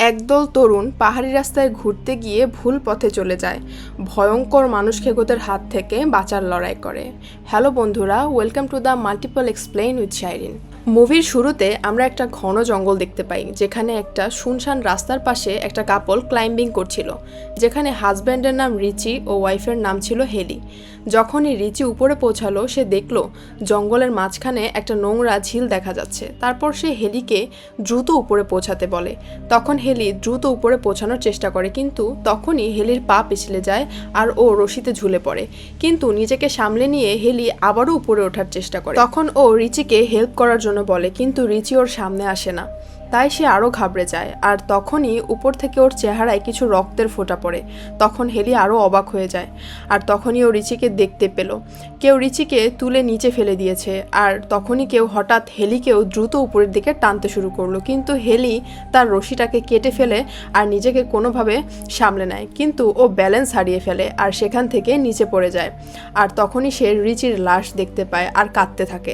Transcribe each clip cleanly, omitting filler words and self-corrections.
একদল তরুণ পাহাড়ি রাস্তায় ঘুরতে গিয়ে ভুল পথে চলে যায়, ভয়ঙ্কর মানুষ খেকোদের হাত থেকে বাঁচার লড়াই করে। হ্যালো বন্ধুরা, welcome to the multiple explain with Shairin. মুভির শুরুতে আমরা একটা ঘন জঙ্গল দেখতে পাই, যেখানে একটা শুনশান রাস্তার পাশে একটা কাপল ক্লাইম্বিং করছিল, যেখানে হাজব্যান্ডের নাম রিচি ও ওয়াইফের নাম ছিল হেলি। যখনই রিচি উপরে পৌঁছালো, সে দেখলো জঙ্গলের মাঝখানে একটা নোংরা ঝিল দেখা যাচ্ছে। তারপর সে হেলিকে দ্রুত উপরে পৌঁছাতে বলে। তখন হেলি দ্রুত উপরে পৌঁছানোর চেষ্টা করে, কিন্তু তখনই হেলির পা পিছলে যায় আর ও রশিতে ঝুলে পড়ে। কিন্তু নিজেকে সামলে নিয়ে হেলি আবারও উপরে ওঠার চেষ্টা করে। তখন ও রিচিকে হেল্প করার জন্য বলে, কিন্তু রিচি ওর সামনে আসে না, তাই সে আরও ঘাবড়ে যায়। আর তখনই উপর থেকে ওর চেহারায় কিছু রক্তের ফোঁটা পড়ে। তখন হেলি আরও অবাক হয়ে যায়। আর তখনই ও রিচিকে দেখতে পেল। কেউ রিচিকে তুলে নিচে ফেলে দিয়েছে। আর তখনই কেউ হঠাৎ হেলিকেও দ্রুত উপরের দিকে টানতে শুরু করলো, কিন্তু হেলি তার রশিটাকে কেটে ফেলে আর নিজেকে কোনোভাবে সামলে নেয়। কিন্তু ও ব্যালেন্স হারিয়ে ফেলে আর সেখান থেকে নিচে পড়ে যায়। আর তখনই সে রিচির লাশ দেখতে পায় আর কাঁদতে থাকে।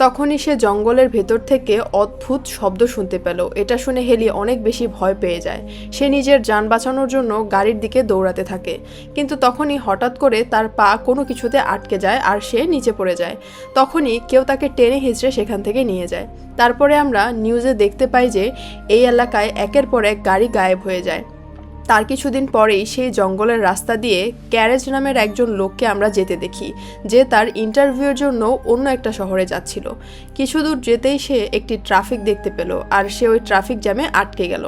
তখনই সে জঙ্গলের ভেতর থেকে অদ্ভুত শব্দ শুনতে পেল। এটা শুনে হেলি অনেক বেশি ভয় পেয়ে যায়। সে নিজের যান বাঁচানোর জন্য গাড়ির দিকে দৌড়াতে থাকে, কিন্তু তখনই হঠাৎ করে তার পা কোনো কিছুতে আটকে যায় আর সে নিচে পড়ে যায়। তখনই কেউ তাকে টেনে হিঁচড়ে সেখান থেকে নিয়ে যায়। তারপরে আমরা নিউজে দেখতে পাই যে এই এলাকায় একের পর এক গাড়ি গায়েব হয়ে যায়। তার কিছুদিন পরেই সেই জঙ্গলের রাস্তা দিয়ে ক্যারেজ নামের একজন লোককে আমরা যেতে দেখি, যে তার ইন্টারভিউর জন্য অন্য একটা শহরে যাচ্ছিল। কিছু দূর যেতেই সে একটি ট্রাফিক দেখতে পেল আর সে ওই ট্রাফিক জ্যামে আটকে গেল।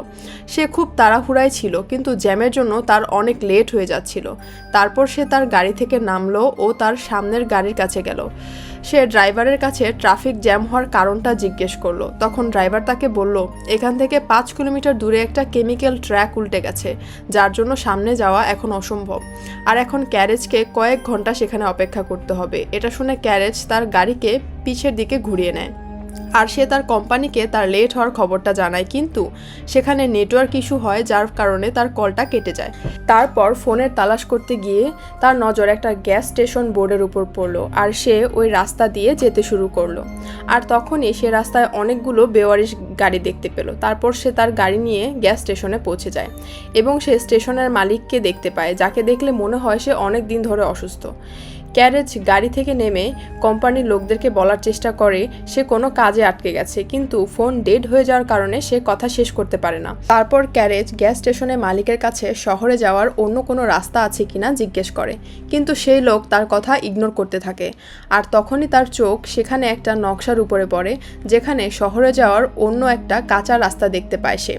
সে খুব তাড়াহুড়ায় ছিল, কিন্তু জ্যামের জন্য তার অনেক লেট হয়ে যাচ্ছিল। তারপর সে তার গাড়ি থেকে নামলো ও তার সামনের গাড়ির কাছে গেল। সে ড্রাইভারের কাছে ট্রাফিক জ্যাম হওয়ার কারণটা জিজ্ঞেস করলো। তখন ড্রাইভার তাকে বলল, এখান থেকে 5 কিলোমিটার দূরে একটা কেমিক্যাল ট্র্যাক উল্টে গেছে, যার জন্য সামনে যাওয়া এখন অসম্ভব। আর এখন ক্যারেজকে কয়েক ঘন্টা সেখানে অপেক্ষা করতে হবে। এটা শুনে ক্যারেজ তার গাড়িকে পিছের দিকে ঘুরিয়ে নেয় আর সে তার কোম্পানিকে তার লেট হওয়ার খবরটা জানায়, কিন্তু সেখানে নেটওয়ার্ক ইস্যু হয়, যার কারণে তার কলটা কেটে যায়। তারপর ফোনের তালাশ করতে গিয়ে তার নজর একটা গ্যাস স্টেশন বোর্ডের উপর পড়লো আর সে ওই রাস্তা দিয়ে যেতে শুরু করলো। আর তখনই সে রাস্তায় অনেকগুলো বেওয়ারিশ গাড়ি দেখতে পেল। তারপর সে তার গাড়ি নিয়ে গ্যাস স্টেশনে পৌঁছে যায় এবং সে স্টেশনের মালিককে দেখতে পায়, যাকে দেখলে মনে হয় সে অনেক দিন ধরে অসুস্থ। ক্যারেজ গাড়ি থেকে নেমে কোম্পানির লোকদেরকে বলার চেষ্টা করে সে কোনো কাজে আটকে গেছে, কিন্তু ফোন ডেড হয়ে যাওয়ার কারণে সে কথা শেষ করতে পারে না। তারপর ক্যারেজ গ্যাস স্টেশনের মালিকের কাছে শহরে যাওয়ার অন্য কোনো রাস্তা আছে কিনা জিজ্ঞেস করে, কিন্তু সেই লোক তার কথা ইগনোর করতে থাকে। আর তখনই তার চোখ সেখানে একটা নকশার উপরে পড়ে, যেখানে শহরে যাওয়ার অন্য একটা কাঁচা রাস্তা দেখতে পায় সে।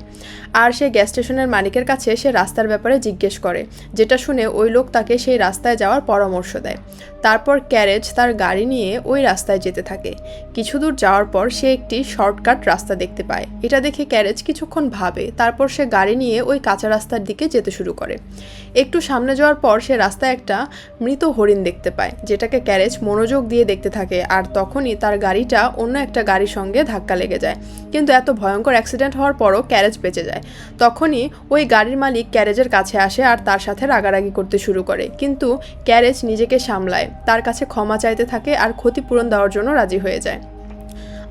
আর সে গ্যাস স্টেশনের মালিকের কাছে সে রাস্তার ব্যাপারে জিজ্ঞেস করে, যেটা শুনে ওই লোক তাকে সেই রাস্তায় যাওয়ার পরামর্শ দেয়। তারপর ক্যারেজ তার গাড়ি নিয়ে ওই রাস্তায় যেতে থাকে। কিছু দূর যাওয়ার পর সে একটি শর্টকাট রাস্তা দেখতে পায়। এটা দেখে ক্যারেজ কিছুক্ষণ ভাবে, তারপর সে গাড়ি নিয়ে ওই কাঁচা রাস্তার দিকে যেতে শুরু করে। একটু সামনে যাওয়ার পর সে রাস্তায় একটা মৃত হরিণ দেখতে পায়, যেটাকে ক্যারেজ মনোযোগ দিয়ে দেখতে থাকে। আর তখনই তার গাড়িটা অন্য একটা গাড়ির সঙ্গে ধাক্কা লেগে যায়, কিন্তু এত ভয়ঙ্কর অ্যাক্সিডেন্ট হওয়ার পরও ক্যারেজ বেঁচে যায়। তখনই ওই গাড়ির মালিক ক্যারেজের কাছে আসে আর তার সাথে রাগারাগি করতে শুরু করে, কিন্তু ক্যারেজ নিজেকে সামলায়, তার কাছে ক্ষমা চাইতে থাকে আর ক্ষতিপূরণ দেওয়ার জন্য রাজি হয়ে যায়।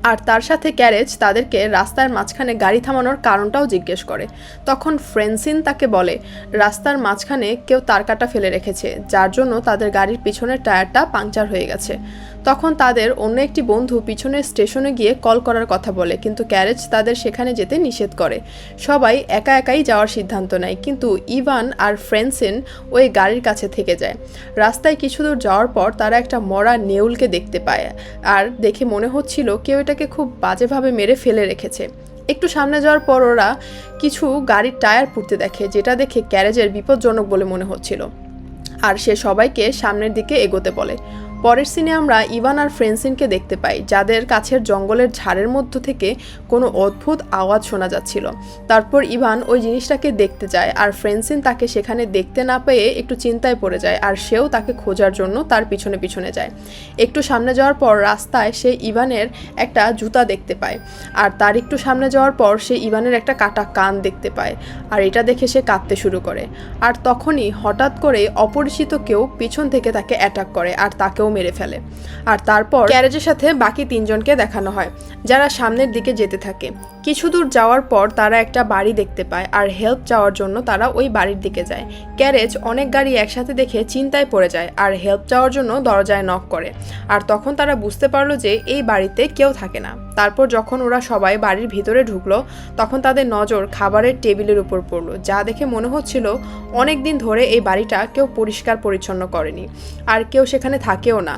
আর তার সাথে ক্যারেজ তাদেরকে রাস্তার মাঝখানে গাড়ি থামানোর কারণটাও জিজ্ঞেস করে। তখন ফ্রেন্সিন তাকে বলে, রাস্তার মাঝখানে কেউ তারকাটা ফেলে রেখেছে, যার জন্য তাদের গাড়ির পিছনের টায়ারটা পাংচার হয়ে গেছে। তখন তাদের অন্য একটি বন্ধু পিছনের স্টেশনে গিয়ে কল করার কথা বলে, কিন্তু ক্যারেজ তাদের সেখানে যেতে নিষেধ করে। সবাই একা একাই যাওয়ার সিদ্ধান্ত নেয়, কিন্তু ইভান আর ফ্রেন্সিন ওই গাড়ির কাছে থেকে যায়। রাস্তায় কিছু দূর যাওয়ার পর তারা একটা মরা নেউলকে দেখতে পায়, আর দেখে মনে হচ্ছিল কেউ এটাকে খুব বাজেভাবে মেরে ফেলে রেখেছে। একটু সামনে যাওয়ার পর ওরা কিছু গাড়ির টায়ার পুড়তে দেখে, যেটা দেখে ক্যারেজের বিপজ্জনক বলে মনে হচ্ছিল, আর সে সবাইকে সামনের দিকে এগোতে বলে। পরের সিনে আমরা ইভান আর ফ্রেন্সিনকে দেখতে পাই, যাদের কাছের জঙ্গলের ঝাড়ের মধ্য থেকে কোনো অদ্ভুত আওয়াজ শোনা যাচ্ছিল। তারপর ইভান ওই জিনিসটাকে দেখতে যায়, আর ফ্রেন্সিন তাকে সেখানে দেখতে না পেয়ে একটু চিন্তায় পড়ে যায়, আর সেও তাকে খোঁজার জন্য তার পিছনে পিছনে যায়। একটু সামনে যাওয়ার পর রাস্তায় সে ইভানের একটা জুতা দেখতে পায়, আর তার একটু সামনে যাওয়ার পর সে ইভানের একটা কাটা কান দেখতে পায়, আর এটা দেখে সে কাঁদতে শুরু করে। আর তখনই হঠাৎ করে অপরিচিত কেউ পিছন থেকে তাকে অ্যাটাক করে আর তাকেও তাকেও মেরে ফেলে। আর তারপর ক্যারেজের সাথে বাকি 3 জনকে দেখানো হয় যারা সামনের দিকে যেতে থাকে। কিছু দূর যাওয়ার পর তারা একটা বাড়ি দেখতে পায় আর হেল্প চাওয়ার জন্য তারা ওই বাড়ির দিকে যায়। ক্যারেজ অনেক গাড়ি একসাথে দেখে চিন্তায় পড়ে যায় আর হেল্প চাওয়ার জন্য দরজায় নক করে। আর তখন তারা বুঝতে পারলো যে এই বাড়িতে কেউ থাকে না। তারপর যখন ওরা সবাই বাড়ির ভিতরে ঢুকলো তখন তাদের নজর খাবারের টেবিলের উপর পড়লো, যা দেখে মনে হচ্ছিল অনেক দিন ধরে এই বাড়িটা কেউ পরিষ্কার পরিচ্ছন্ন করেনি আর কেউ সেখানে থাকেও না।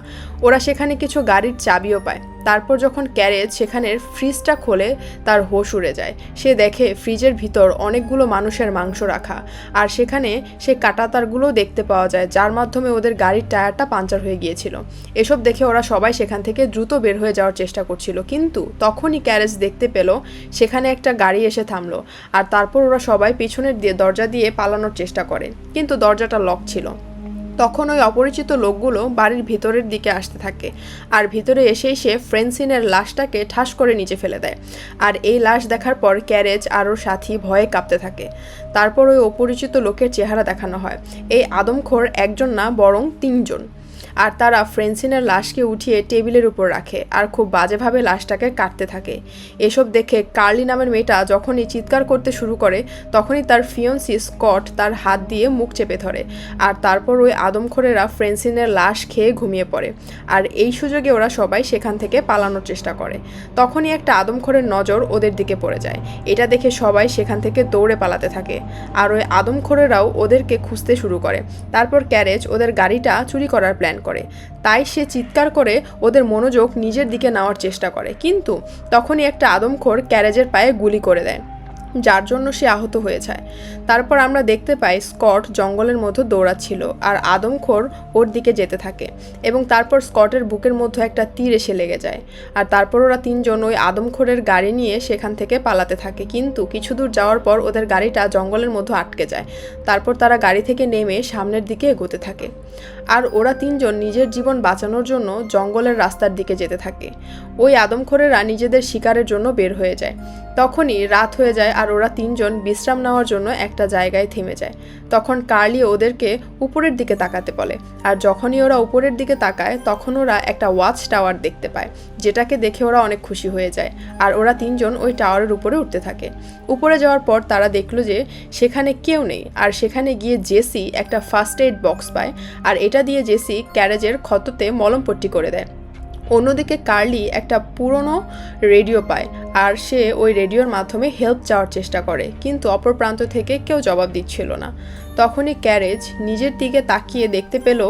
ওরা সেখানে কিছু গাড়ির চাবিও পায়। তারপর যখন ক্যারেজ সেখানের ফ্রিজটা খোলে তার হোশ উড়ে যায়। সে দেখে ফ্রিজের ভিতর অনেকগুলো মানুষের মাংস রাখা আর সেখানে সে কাঁটাতারগুলোও দেখতে পাওয়া যায় যার মাধ্যমে ওদের গাড়ির টায়ারটা পাঞ্চার হয়ে গিয়েছিল। এসব দেখে ওরা সবাই সেখান থেকে দ্রুত বের হয়ে যাওয়ার চেষ্টা করছিল, কিন্তু তখনই ক্যারেজ দেখতে পেল সেখানে একটা গাড়ি এসে থামলো। আর তারপর ওরা সবাই পিছনের দরজা দিয়ে পালানোর চেষ্টা করে, কিন্তু দরজাটা লক ছিল। তখন ওই অপরিচিত লোকগুলো বাড়ির ভিতরের দিকে আসতে থাকে আর ভিতরে এসেই সে ফ্রেন্সিনের লাশটাকে ঠাস করে নিচে ফেলে দেয়। আর এই লাশ দেখার পর ক্যারেজ আর ওর সাথী ভয়ে কাঁপতে থাকে। তারপর ওই অপরিচিত লোকের চেহারা দেখানো হয়। এই আদমখোর একজন না, বরং 3 জন। আর তারা ফ্রেন্সিনের লাশকে উঠিয়ে টেবিলের উপর রাখে আর খুব বাজেভাবে লাশটাকে কাটতে থাকে। এসব দেখে কার্লি নামের মেয়েটা যখনই চিৎকার করতে শুরু করে তখনই তার ফিয়ন্সি স্কট তার হাত দিয়ে মুখ চেপে ধরে। আর তারপর ওই আদমখোরেরা ফ্রেন্সিনের লাশ খেয়ে ঘুমিয়ে পড়ে। আর এই সুযোগে ওরা সবাই সেখান থেকে পালানোর চেষ্টা করে। তখনই একটা আদমখোরের নজর ওদের দিকে পড়ে যায়। এটা দেখে সবাই সেখান থেকে দৌড়ে পালাতে থাকে আর ওই আদমখোরেরাও ওদেরকে খুঁজতে শুরু করে। তারপর ক্যারেজ ওদের গাড়িটা চুরি করার প্ল্যান করে, তাই সে চিৎকার করে ওদের মনোযোগ নিজের দিকে নেওয়ার চেষ্টা করে, কিন্তু তখনই একটা আদমখোর ক্যারেজের পায়ে গুলি করে দেয়, যার জন্য সে আহত হয়ে যায়। তারপর আমরা দেখতে পাই স্কট জঙ্গলের মধ্যে দৌড়াচ্ছিল আর আদমখোর ওর দিকে যেতে থাকে এবং তারপর স্কটের বুকের মধ্যে একটা তীর এসে লেগে যায়। আর তারপর ওরা 3 জন ওই আদমখোরের গাড়ি নিয়ে সেখান থেকে পালাতে থাকে, কিন্তু কিছু দূর যাওয়ার পর ওদের গাড়িটা জঙ্গলের মধ্যে আটকে যায়। তারপর তারা গাড়ি থেকে নেমে সামনের দিকে এগোতে থাকে আর ওরা 3 জন নিজের জীবন বাঁচানোর জন্য জঙ্গলের রাস্তার দিকে যেতে থাকে। ওই আদমখোরেরা নিজেদের শিকারের জন্য বের হয়ে যায়। তখনই রাত হয়ে যায় আর ওরা 3 জন বিশ্রাম নেওয়ার জন্য একটা জায়গায় থেমে যায়। তখন কার্লি ওদেরকে উপরের দিকে তাকাতে বলে আর যখনই ওরা উপরের দিকে তাকায় তখন ওরা একটা ওয়াচ টাওয়ার দেখতে পায়, যেটাকে দেখে ওরা অনেক খুশি হয়ে যায়। আর ওরা 3 জন ওই টাওয়ারের উপরে উঠতে থাকে। উপরে যাওয়ার পর তারা দেখলো যে সেখানে কেউ নেই আর সেখানে গিয়ে জেসি একটা ফার্স্ট এইড বক্স পায় আর এটা দিয়ে জেসি ক্যারেজের ক্ষততে মলমপট্টি করে দেয়। অন্যদিকে কার্লি একটা পুরনো রেডিও পায় আর সে ওই রেডিওর মাধ্যমে হেল্প চাওয়ার চেষ্টা করে, কিন্তু অপর প্রান্ত থেকে কেউ জবাব দিচ্ছিল না। তখনই ক্যারেজ নিজের দিকে তাকিয়ে দেখতে পেল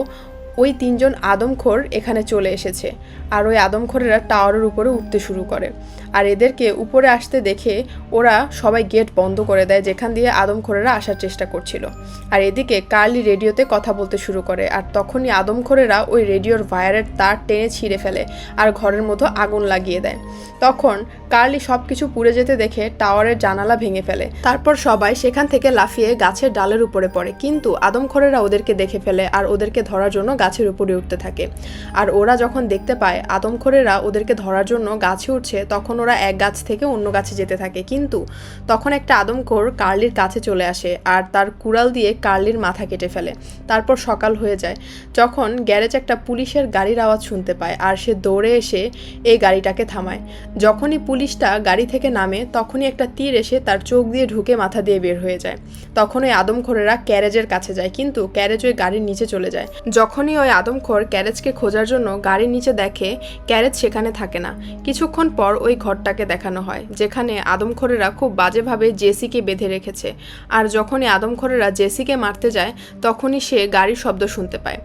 ওই 3 জন আদমখোর এখানে চলে এসেছে আর ওই আদমখোরেরা টাওয়ারের উপরে উঠতে শুরু করে। আর এদেরকে উপরে আসতে দেখে ওরা সবাই গেট বন্ধ করে দেয় যেখান দিয়ে আদমখোরেরা আসার চেষ্টা করছিল। আর এদিকে কার্লি রেডিওতে কথা বলতে শুরু করে আর তখনই আদমখোরেরা ওই রেডিওর ওয়্যারের তার টেনে ছিঁড়ে ফেলে আর ঘরের মধ্যে আগুন লাগিয়ে দেয়। তখন কার্লি সব কিছু পুড়ে যেতে দেখে টাওয়ারের জানালা ভেঙে ফেলে। তারপর সবাই সেখান থেকে লাফিয়ে গাছের ডালের উপরে পড়ে, কিন্তু আদমখোরেরা ওদেরকে দেখে ফেলে আর ওদেরকে ধরার জন্য গাছের উপরে উঠতে থাকে। আর ওরা যখন দেখতে পায় আদমখোরেরা ওদেরকে ধরার জন্য গাছে উঠছে তখন ওরা এক গাছ থেকে অন্য গাছে যেতে থাকে, কিন্তু তখন একটা আদমখোর কার্লির কাছে চলে আসে আর তার কুড়াল দিয়ে কার্লির মাথা কেটে ফেলে। তারপর সকাল হয়ে যায় যখন গ্যারেজ একটা পুলিশের গাড়ির আওয়াজ শুনতে পায় আর সে দৌড়ে এসে এই গাড়িটাকে থামায়। যখনই পুলিশটা গাড়ি থেকে নামে তখনই একটা তীর এসে তার চোখ দিয়ে ঢুকে মাথা দিয়ে বের হয়ে যায়। তখন ওই আদমখোরেরা ক্যারেজের কাছে যায়, কিন্তু ক্যারেজ ওই গাড়ির নিচে চলে যায়। যখনই ওই আদমখোর ক্যারেজকে খোঁজার জন্য গাড়ির নিচে দেখে ক্যারেজ সেখানে থাকে না। কিছুক্ষণ পর ওই ঘরটাকে দেখানো হয় যেখানে আদমখোরেরা খুব বাজেভাবে জেসিকে বেঁধে রেখেছে। আর যখনই আদমখোরেরা জেসিকে মারতে যায় তখনই সে গাড়ির শব্দ শুনতে পায়।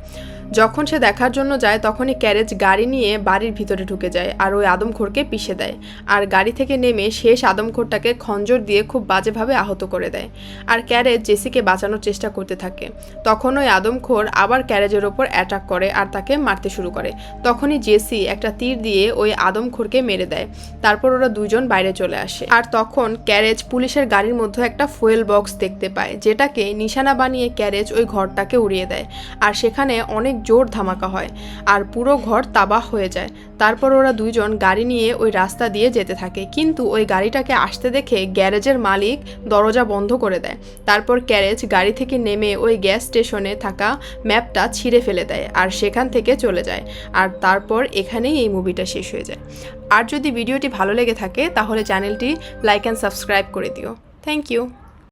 যখন সে দেখার জন্য যায় তখনই ক্যারেজ গাড়ি নিয়ে বাড়ির ভিতরে ঢুকে যায় আর ওই আদমখোরকে পিষে দেয় আর গাড়ি থেকে নেমে শেষ আদমখোরটাকে খঞ্জর দিয়ে খুব বাজেভাবে আহত করে দেয়। আর ক্যারেজ জেসিকে বাঁচানোর চেষ্টা করতে থাকে। তখন ওই আদমখোর আবার ক্যারেজের ওপর অ্যাটাক করে আর তাকে মারতে শুরু করে। তখনই জেসি একটা তীর দিয়ে ওই আদমখোরকে মেরে দেয়। তারপর ওরা 2 জন বাইরে চলে আসে আর তখন ক্যারেজ পুলিশের গাড়ির মধ্যে একটা ফুয়েল বক্স দেখতে পায়, যেটাকে নিশানা বানিয়ে ক্যারেজ ওই ঘরটাকে উড়িয়ে দেয়। আর সেখানে অনেক অনেক জোর ধামাকা হয় আর পুরো ঘর তাবাহ হয়ে যায়। তারপর ওরা দুইজন গাড়ি নিয়ে ওই রাস্তা দিয়ে যেতে থাকে, কিন্তু ওই গাড়িটাকে আসতে দেখে গ্যারেজের মালিক দরজা বন্ধ করে দেয়। তারপর ক্যারেজ গাড়ি থেকে নেমে ওই গ্যাস স্টেশনে থাকা ম্যাপটা ছিঁড়ে ফেলে দেয় আর সেখান থেকে চলে যায়। আর তারপর এখানেই এই মুভিটা শেষ হয়ে যায়। আর যদি ভিডিওটি ভালো লেগে থাকে তাহলে চ্যানেলটি লাইক অ্যান্ড সাবস্ক্রাইব করে দিও। Thank you.